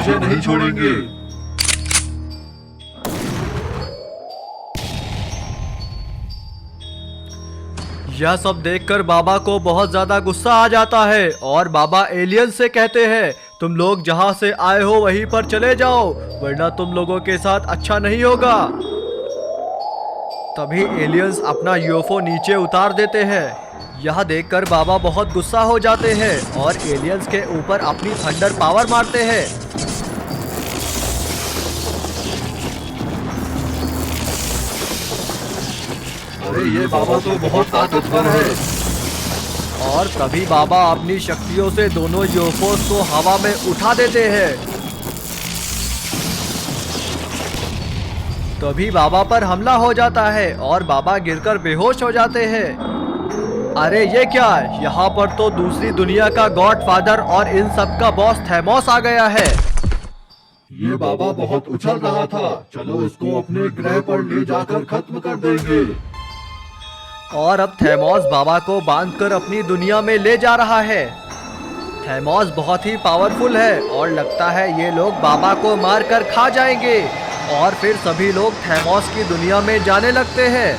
तुझे नहीं छोड़ेंगे। यह सब देखकर बाबा को बहुत ज्यादा गुस्सा आ जाता है और बाबा एलियन से कहते हैं, तुम लोग जहां से आए हो वहीं पर चले जाओ, वरना तुम लोगों के साथ अच्छा नहीं होगा। तभी एलियंस अपना यूएफओ नीचे उतार देते हैं। यह देखकर बाबा बहुत गुस्सा हो जाते हैं और एलियंस के ऊपर अपनी थंडर पावर मारते हैं। अरे ये बाबा तो बहुत ताकतवर है। और तभी बाबा अपनी शक्तियों से दोनों यूएफओस को हवा में उठा देते हैं। तभी बाबा पर हमला हो जाता है और बाबा गिरकर बेहोश हो जाते हैं। अरे ये क्या, यहाँ पर तो दूसरी दुनिया का गॉडफादर और इन सब का बॉस थैमोस आ गया है। ये बाबा बहुत उछल रहा था, चलो इसको अपने ग्रह पर ले जाकर खत्म कर देंगे। और अब थैमोस बाबा को बांधकर अपनी दुनिया में ले जा रहा है। थैमोस बहुत ही पावरफुल है और लगता है ये लोग बाबा को मारकर खा जाएंगे। और फिर सभी लोग थैमोस की दुनिया में जाने लगते हैं।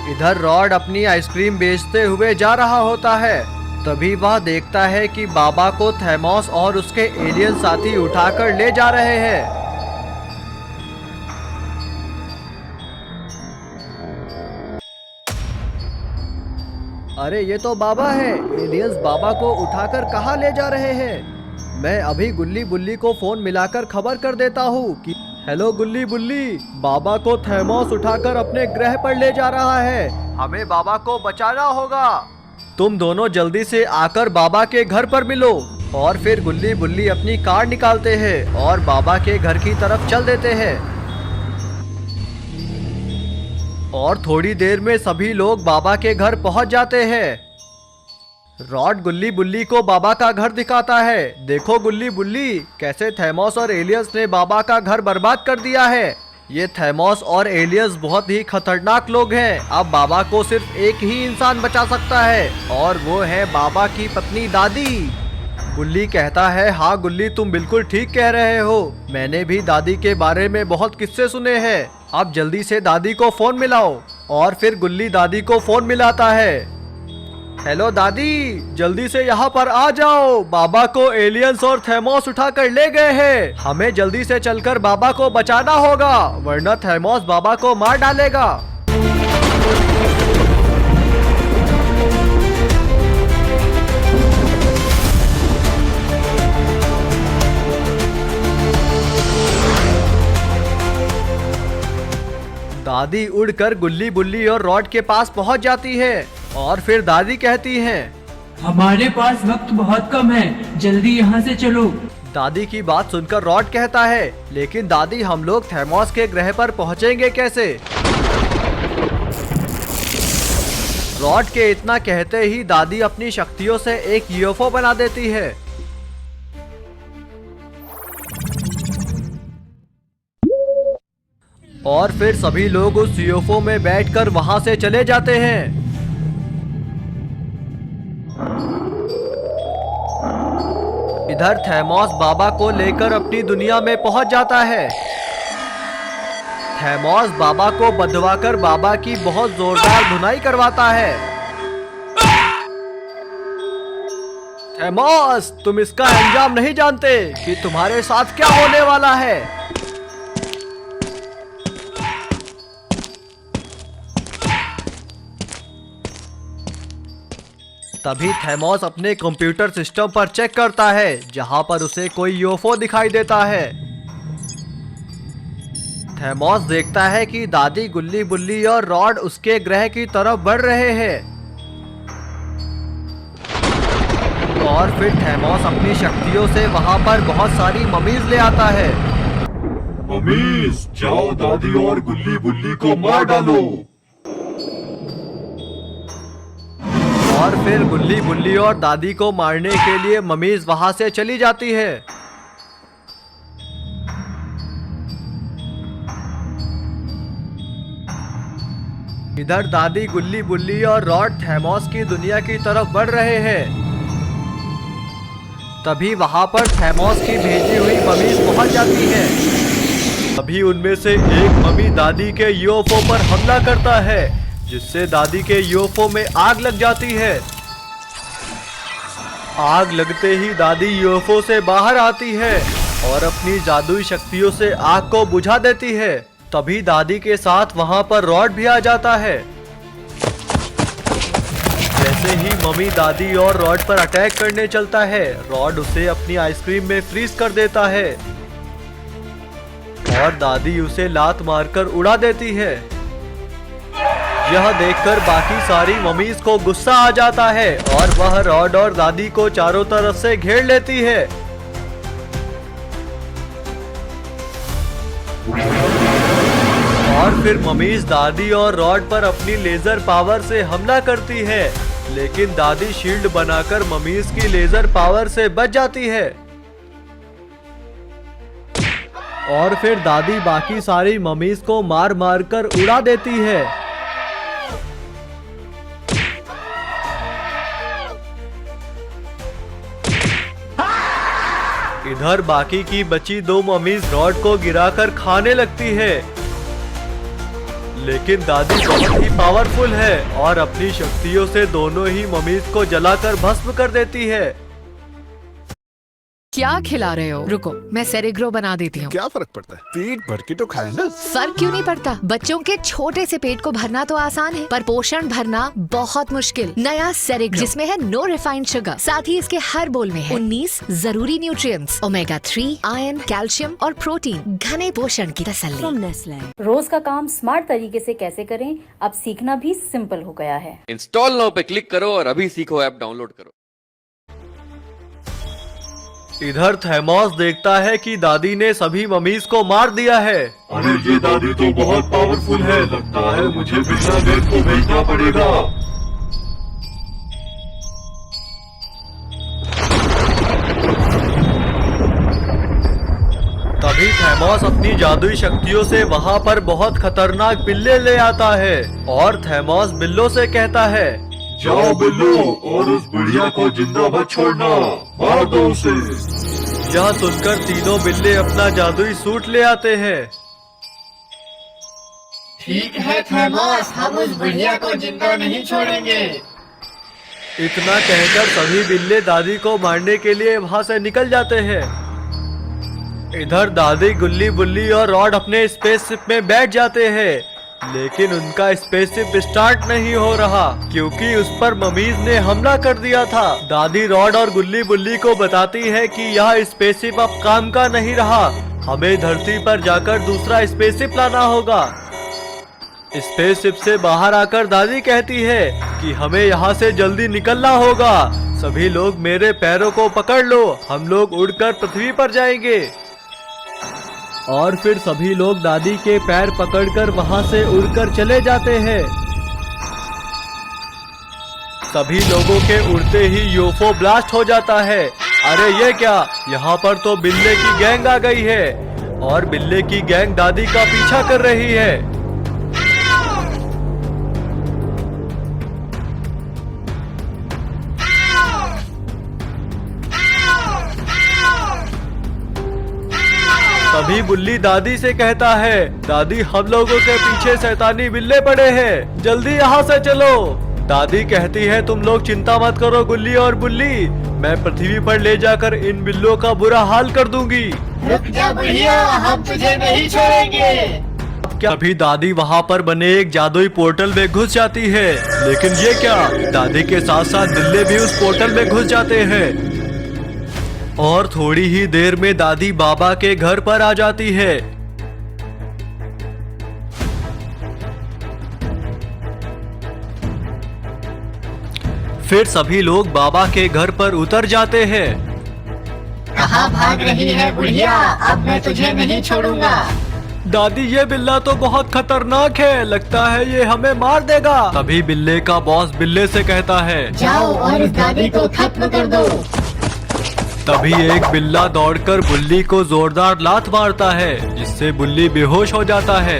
इधर रॉड अपनी आइसक्रीम बेचते हुए जा रहा होता है। तभी वह देखता है कि बाबा को थैमोस और उसके एलियन साथी उठाकर ले जा रहे हैं। अरे ये तो बाबा है, एलियंस बाबा को उठाकर कहाँ ले जा रहे हैं। मैं अभी गुल्ली बुल्ली को फोन मिलाकर खबर कर देता हूँ कि हेलो गुल्ली बुल्ली, बाबा को थैमोस उठाकर अपने ग्रह पर ले जा रहा है, हमें बाबा को बचाना होगा। तुम दोनों जल्दी से आकर बाबा के घर पर मिलो। और फिर गुल्ली बुल्ली अपनी कार निकालते हैं और बाबा के घर की तरफ चल देते हैं। और थोड़ी देर में सभी लोग बाबा के घर पहुंच जाते हैं। रॉड गुल्ली बुल्ली को बाबा का घर दिखाता है। देखो गुल्ली बुल्ली, कैसे थैमोस और एलियंस ने बाबा का घर बर्बाद कर दिया है। ये थैमोस और एलियंस बहुत ही खतरनाक लोग हैं। अब बाबा को सिर्फ एक ही इंसान बचा सकता है और वो है बाबा की पत्नी दादी। गुल्ली कहता है, हाँ गुल्ली, तुम बिल्कुल ठीक कह रहे हो, मैंने भी दादी के बारे में बहुत किस्से सुने हैं। अब जल्दी से दादी को फोन मिलाओ। और फिर गुल्ली दादी को फोन मिलाता है। हेलो दादी, जल्दी से यहाँ पर आ जाओ, बाबा को एलियंस और थैमोस उठाकर ले गए हैं। हमें जल्दी से चलकर बाबा को बचाना होगा, वरना थैमोस बाबा को मार डालेगा। दादी उड़कर गुल्ली बुल्ली और रॉड के पास पहुंच जाती है। और फिर दादी कहती हैं, हमारे पास वक्त बहुत कम है, जल्दी यहाँ से चलो। दादी की बात सुनकर रॉड कहता है, लेकिन दादी, हम लोग थैमोस के ग्रह पर पहुंचेंगे कैसे। रॉड के इतना कहते ही दादी अपनी शक्तियों से एक यूएफओ बना देती है। और फिर सभी लोग उस यूएफओ में बैठकर वहां से चले जाते हैं। इधर थैमोस बाबा को लेकर अपनी दुनिया में पहुंच जाता है। थैमोस बाबा को बंधवाकर बाबा की बहुत जोरदार धुनाई करवाता है। थैमोस, तुम इसका अंजाम नहीं जानते कि तुम्हारे साथ क्या होने वाला है। तभी थैमोस अपने कंप्यूटर सिस्टम पर चेक करता है, जहां पर उसे कोई यूएफओ दिखाई देता है। थैमोस देखता है कि दादी, गुल्ली बुल्ली और रॉड उसके ग्रह की तरफ बढ़ रहे हैं। और फिर थैमोस अपनी शक्तियों से वहां पर बहुत सारी ममीज ले आता है। ममीज, जाओ दादी और गुल्ली बुल्ली को मार डालो। और फिर गुल्ली बुल्ली और दादी को मारने के लिए ममीज वहां से चली जाती है। इधर दादी, गुल्ली बुल्ली और रॉड थैमोस की दुनिया की तरफ बढ़ रहे हैं। तभी वहाँ पर थैमोस की भेजी हुई ममीज पहुँच जाती है। तभी उनमें से एक मम्मी दादी के यूएफओ पर हमला करता है, जिससे दादी के यूएफओ में आग लग जाती है। आग लगते ही दादी यूएफओ से बाहर आती है और अपनी जादुई शक्तियों से आग को बुझा देती है। तभी दादी के साथ वहां पर रॉड भी आ जाता है। जैसे ही मम्मी दादी और रॉड पर अटैक करने चलता है, रॉड उसे अपनी आइसक्रीम में फ्रीज कर देता है और दादी उसे लात मारकर उड़ा देती है। यह देखकर बाकी सारी मम्मीज को गुस्सा आ जाता है और वह रॉड और दादी को चारों तरफ से घेर लेती है। और फिर मम्मीज दादी और रॉड पर अपनी लेजर पावर से हमला करती है, लेकिन दादी शील्ड बनाकर मम्मीज की लेजर पावर से बच जाती है। और फिर दादी बाकी सारी मम्मीज को मार मार कर उड़ा देती है। इधर बाकी की बची दो मम्मीज रॉड को गिराकर खाने लगती है, लेकिन दादी बहुत ही पावरफुल है और अपनी शक्तियों से दोनों ही मम्मीज को जलाकर भस्म कर देती है। क्या खिला रहे हो? रुको, मैं सेरेग्रो बना देती हूँ। क्या फर्क पड़ता है, पेट भर के तो खाए ना। फर्क क्यों नहीं पड़ता? बच्चों के छोटे से पेट को भरना तो आसान है, पर पोषण भरना बहुत मुश्किल। नया सेरेग्रो, जिसमें है नो रिफाइंड शुगर, साथ ही इसके हर बोल में है 19 जरूरी न्यूट्रिएंट्स, ओमेगा 3, आयरन, कैल्शियम और प्रोटीन, घने पोषण की तसल्ली। रोज का काम स्मार्ट तरीके से कैसे करें, अब सीखना भी सिंपल हो गया है। इंस्टॉल नाउ पे क्लिक करो और अभी सीखो ऐप डाउनलोड करो। इधर थैमोस देखता है कि दादी ने सभी मम्मीज को मार दिया है। अरे ये दादी तो बहुत पावरफुल है, लगता है मुझे बिना गेट को भेजना पड़ेगा। तभी थैमोस अपनी जादुई शक्तियों से वहां पर बहुत खतरनाक बिल्ले ले आता है और थैमोस बिल्लों से कहता है, जाओ बिल्लो और उस बुढ़िया को जिंदा मत छोड़ना, मार दो उसे। यह सुनकर तीनों बिल्ले अपना जादुई सूट ले आते हैं। ठीक है थैमोस, हम उस बुढ़िया को जिंदा नहीं छोड़ेंगे। इतना कहकर सभी बिल्ले दादी को मारने के लिए वहां से निकल जाते हैं। इधर दादी, गुल्ली बुल्ली और रॉड अपने स्पेसशिप में बैठ जाते हैं, लेकिन उनका स्पेसशिप स्टार्ट नहीं हो रहा क्योंकि उस पर मम्मीज ने हमला कर दिया था। दादी रॉड और गुल्ली बुल्ली को बताती है कि यह स्पेसशिप अब काम का नहीं रहा, हमें धरती पर जाकर दूसरा स्पेसशिप लाना होगा। स्पेसशिप से बाहर आकर दादी कहती है कि हमें यहाँ से जल्दी निकलना होगा। सभी लोग मेरे पैरों को पकड़ लो, हम लोग उड़कर पृथ्वी पर जाएंगे। और फिर सभी लोग दादी के पैर पकड़कर वहां से उड़कर चले जाते हैं। सभी लोगों के उड़ते ही यूएफओ ब्लास्ट हो जाता है। अरे ये क्या, यहाँ पर तो बिल्ले की गैंग आ गई है और बिल्ले की गैंग दादी का पीछा कर रही है। तभी बुल्ली दादी से कहता है, दादी हम लोगों के पीछे शैतानी बिल्ले पड़े हैं, जल्दी यहाँ से चलो। दादी कहती है, तुम लोग चिंता मत करो गुल्ली और बुल्ली, मैं पृथ्वी पर ले जाकर इन बिल्लों का बुरा हाल कर दूंगी। रुक जा बुढ़िया, हम तुझे नहीं छोड़ेंगे। तभी दादी वहाँ पर बने एक जादुई पोर्टल में घुस जाती है, लेकिन ये क्या, दादी के साथ साथ बिल्ले भी उस पोर्टल में घुस जाते हैं और थोड़ी ही देर में दादी बाबा के घर पर आ जाती है। फिर सभी लोग बाबा के घर पर उतर जाते हैं। कहाँ भाग रही है बुढ़िया, अब मैं तुझे नहीं छोड़ूंगा। दादी ये बिल्ला तो बहुत खतरनाक है, लगता है ये हमें मार देगा। तभी बिल्ले का बॉस बिल्ले से कहता है, जाओ और इस दादी को खत्म कर दो। तभी एक बिल्ला दौड़कर बुल्ली को जोरदार लात मारता है, जिससे बुल्ली बेहोश हो जाता है।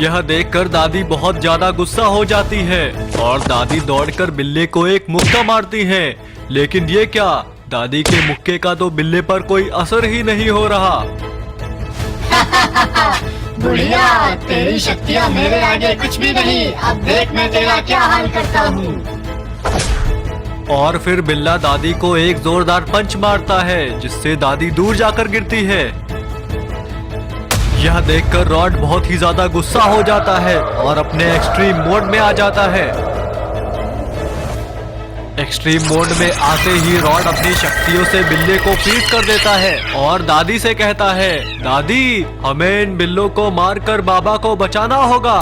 यह देखकर दादी बहुत ज्यादा गुस्सा हो जाती है और दादी दौड़कर बिल्ले को एक मुक्का मारती है, लेकिन ये क्या, दादी के मुक्के का तो बिल्ले पर कोई असर ही नहीं हो रहा। बुढ़िया, तेरी शक्तियाँ मेरे आगे कुछ भी नहीं। अब देख मैं तेरा क्या हाल करता हूँ। और फिर बिल्ला दादी को एक जोरदार पंच मारता है, जिससे दादी दूर जाकर गिरती है। यह देखकर रॉड बहुत ही ज्यादा गुस्सा हो जाता है और अपने एक्सट्रीम मोड में आ जाता है। एक्सट्रीम मोड में आते ही रॉड अपनी शक्तियों से बिल्ले को फ्रीज कर देता है और दादी से कहता है, दादी, हमें इन बिल्लों को मारकर बाबा को बचाना होगा।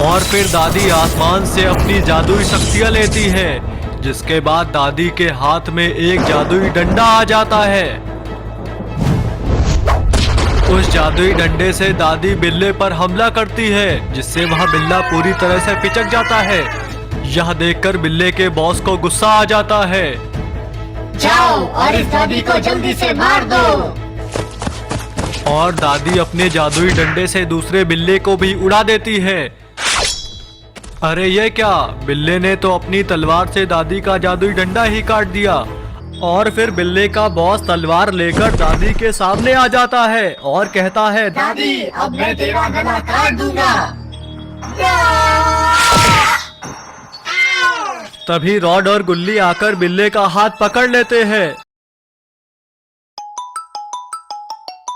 और फिर दादी आसमान से अपनी जादुई शक्तियां लेती है, जिसके बाद दादी के हाथ में एक जादुई डंडा आ जाता है। उस जादुई डंडे से दादी बिल्ले पर हमला करती है, जिससे वह बिल्ला पूरी तरह से पिचक जाता है। यह देखकर बिल्ले के बॉस को गुस्सा आ जाता है। जाओ और इस दादी को जल्दी से मार दो। और दादी अपने जादुई डंडे से दूसरे बिल्ले को भी उड़ा देती है। अरे ये क्या, बिल्ले ने तो अपनी तलवार से दादी का जादुई डंडा ही काट दिया। और फिर बिल्ले का बॉस तलवार लेकर दादी के सामने आ जाता है और कहता है, दादी, अब मैं तेरा गला काट दूंगा। तभी रॉड और गुल्ली आकर बिल्ले का हाथ पकड़ लेते हैं